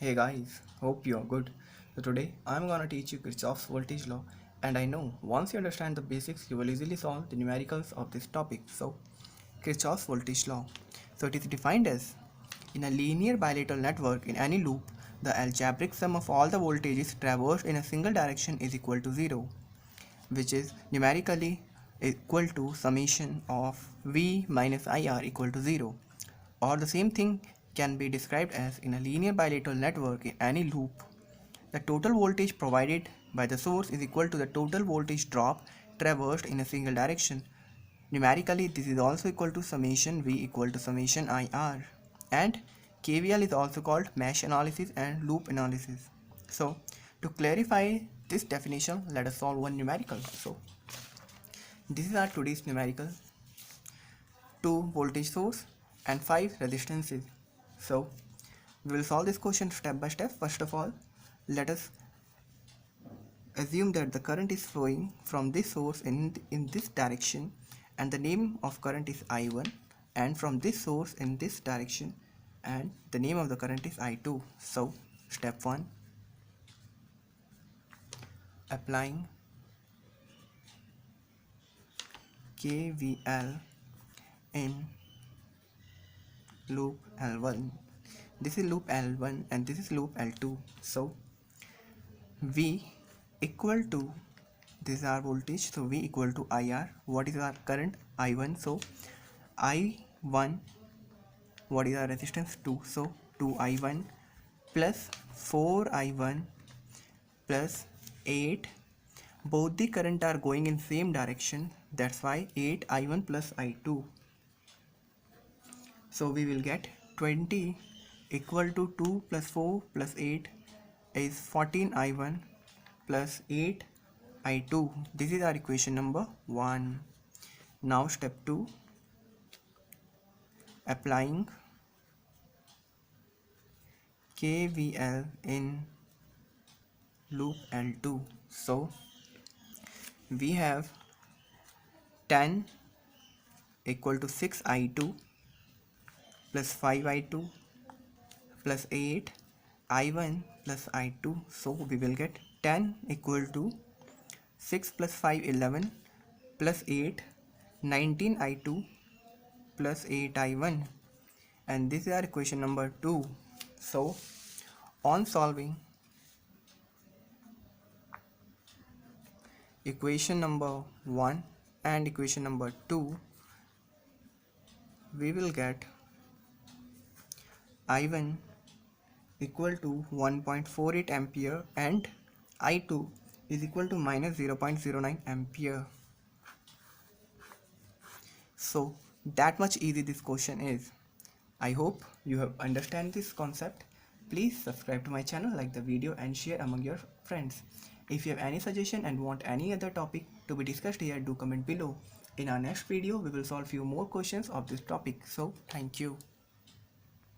Hey guys, hope you are good. So today I'm gonna teach you Kirchoff's voltage law, and I know once you understand the basics you will easily solve the numericals of this topic. So Kirchoff's voltage law. So it is defined as in a linear bilateral network in any loop, the algebraic sum of all the voltages traversed in a single direction is equal to 0, which is numerically equal to summation of V minus IR equal to 0. Or the same thing can be described as in a linear bilateral network in any loop, the total voltage provided by the source is equal to the total voltage drop traversed in a single direction. Numerically, this is also equal to summation V equal to summation IR. And KVL is also called mesh analysis and loop analysis. So, to clarify this definition, let us solve one numerical. So, this is our today's numerical: 2 voltage source and 5 resistances. So, we will solve this question step by step. First of all, let us assume that the current is flowing from this source in this direction, and the name of current is I1, and from this source in this direction, and the name of the current is I2. So step 1, applying KVL in loop L1. This is loop L1 and this is loop L2. So V equal to, this is our voltage, so V equal to IR. What is our current? I1. So I1, what is our resistance? 2. So 2I1 plus 4I1 plus 8. Both the current are going in same direction, that's why 8I1 plus I2. So we will get 20 equal to 2 plus 4 plus 8 is 14I1 plus 8I2. This is our equation number 1. Now step 2, applying KVL in loop L2. So we have 10 equal to 6I2 plus 5I2 plus 8I1 plus I2. So we will get 10 equal to 6 plus 5 11 plus 8 19I2 plus 8I1, and this is our equation number 2. So on solving equation number 1 and equation number 2, we will get I1 equal to 1.48 ampere and I2 is equal to minus 0.09 ampere. So that much easy this question is. I hope you have understand this concept. Please subscribe to my channel, like the video and share among your friends. If you have any suggestion and want any other topic to be discussed here, do comment below. In our next video, we will solve few more questions of this topic. So thank you.